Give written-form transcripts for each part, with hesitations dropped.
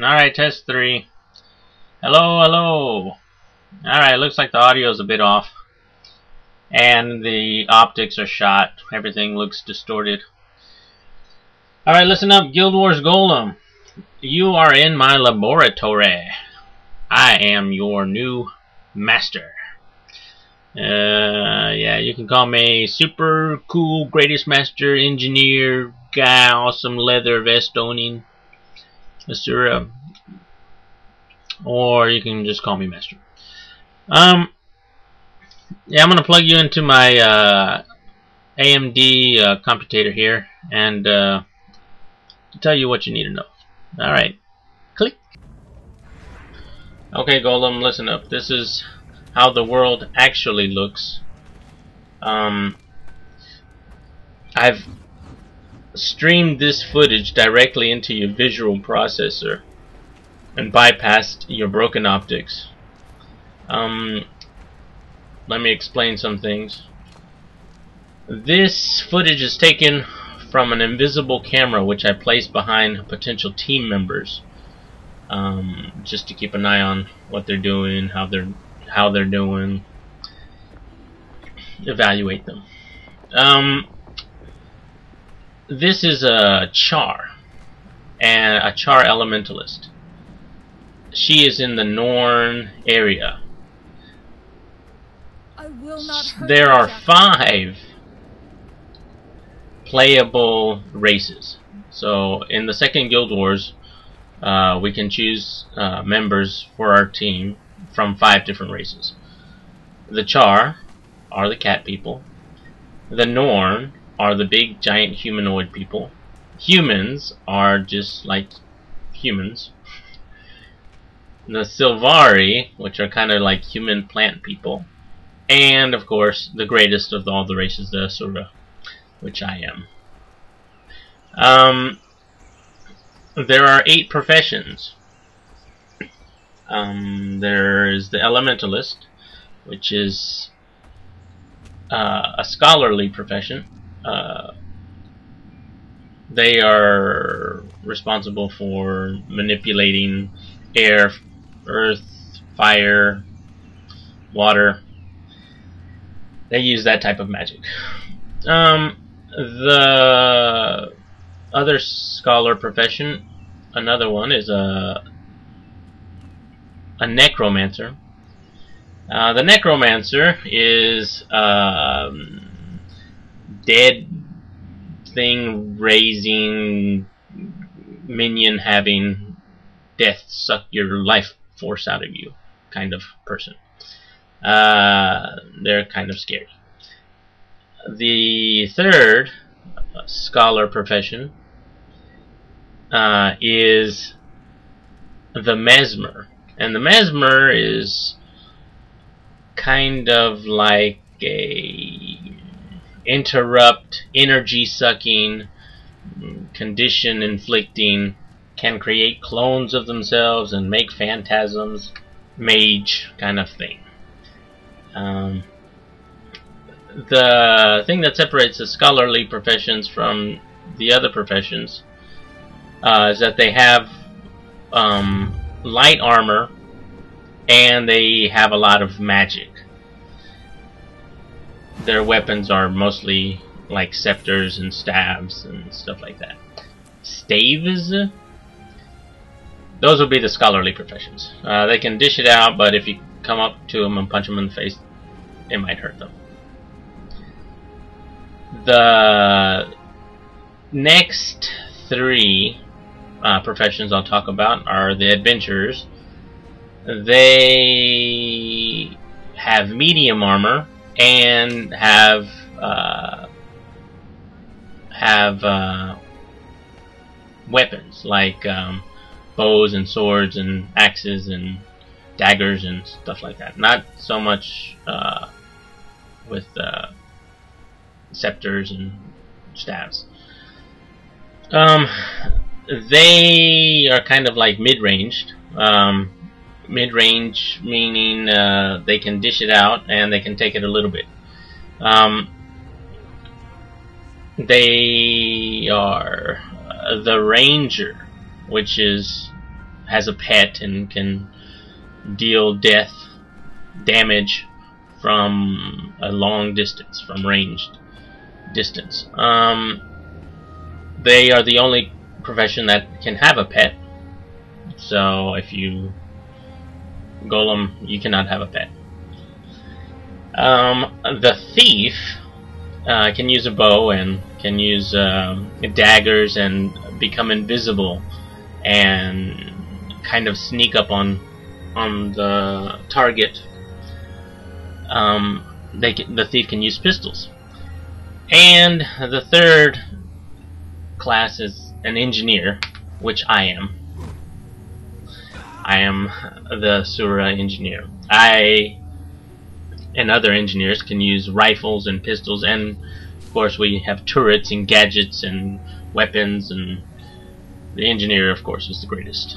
Alright, test 3. Hello, hello. Alright, looks like the audio is a bit off. And the optics are shot. Everything looks distorted. Alright, listen up, Guild Wars Golem. You are in my laboratory. I am your new master. Yeah, you can call me super cool, greatest master, engineer, guy, awesome leather vest owning, Mr. Or you can just call me master. Yeah, I'm gonna plug you into my AMD computator here and tell you what you need to know. Alright, click. Okay, Golem, listen up. This is how the world actually looks. I've streamed this footage directly into your visual processor and bypassed your broken optics. Let me explain some things. This footage is taken from an invisible camera which I placed behind potential team members, just to keep an eye on what they're doing, how they're doing, evaluate them. This is a Char, and a Char elementalist. She is in the Norn area. I will not hurt there are you. 5 playable races. So in the second Guild Wars, we can choose members for our team from 5 different races. The Char are the cat people. The Norn are the big giant humanoid people. Humans are just like humans. The Silvari, which are kind of like human plant people. And of course, the greatest of all the races, the Asura, which I am. There are 8 professions. There is the Elementalist, which is a scholarly profession. They are responsible for manipulating air, earth, fire, water. They use that type of magic. The other scholar profession, another one, is a necromancer. The necromancer is dead thing raising, minion having, death suck your life force out of you kind of person. They're kind of scary. The third scholar profession is the mesmer, and the mesmer is kind of like a interrupt, energy sucking, condition inflicting, can create clones of themselves and make phantasms, mage kind of thing. The thing that separates the scholarly professions from the other professions is that they have light armor and they have a lot of magic. Their weapons are mostly like scepters and staves and stuff like that. Staves? Those would be the scholarly professions. They can dish it out, but if you come up to them and punch them in the face, it might hurt them. The next 3 professions I'll talk about are the adventurers. They have medium armor and have weapons like bows and swords and axes and daggers and stuff like that. Not so much with scepters and staves. They are kind of like mid-ranged. Mid-range meaning they can dish it out and they can take it a little bit. They are the ranger, which is has a pet and can deal damage from a long distance, from ranged distance. They are the only profession that can have a pet. So if you golem, you cannot have a pet. The thief can use a bow and can use daggers and become invisible and kind of sneak up on the target. The thief can use pistols. And the third class is an engineer, which I am. I am the Sura engineer. And other engineers can use rifles and pistols, and of course we have turrets and gadgets and weapons, and the engineer, of course, is the greatest,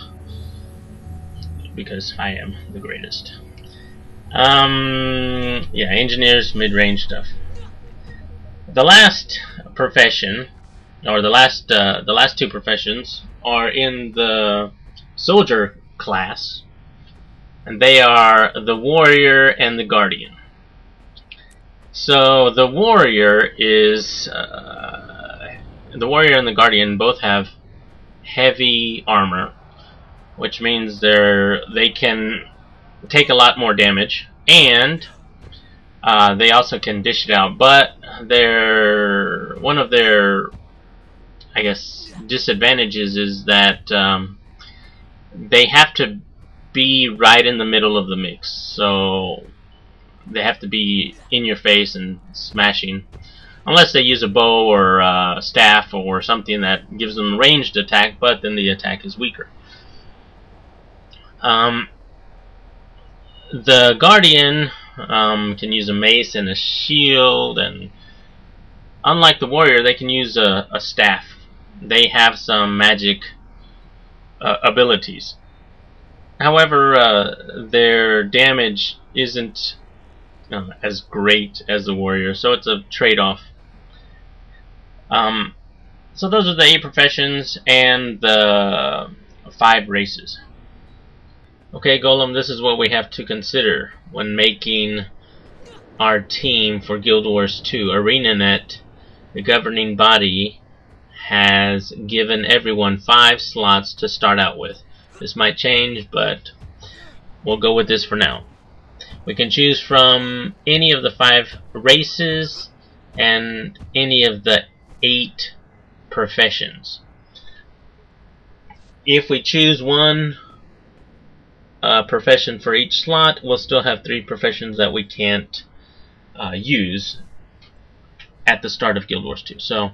because I am the greatest. Yeah, engineers, mid-range stuff. The last profession, or the last two professions, are in the soldier class, and they are the warrior and the guardian. So the warrior is the warrior and the guardian both have heavy armor, which means they can take a lot more damage, and they also can dish it out. But one of their, I guess, disadvantages is that they have to be right in the middle of the mix. So they have to be in your face and smashing, unless they use a bow or a staff or something that gives them ranged attack, but then the attack is weaker. The guardian can use a mace and a shield, and unlike the warrior, they can use a staff. They have some magic abilities. However, their damage isn't as great as the warrior, so it's a trade-off. So those are the 8 professions and the 5 races. Okay, Golem, this is what we have to consider when making our team for Guild Wars 2. ArenaNet, the governing body, has given everyone 5 slots to start out with. This might change, but we'll go with this for now. We can choose from any of the 5 races and any of the 8 professions. If we choose one profession for each slot, we'll still have 3 professions that we can't use at the start of Guild Wars 2. So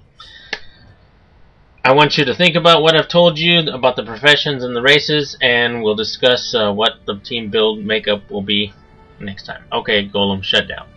I want you to think about what I've told you about the professions and the races, and we'll discuss what the team build makeup will be next time. Okay, Golem, shut down.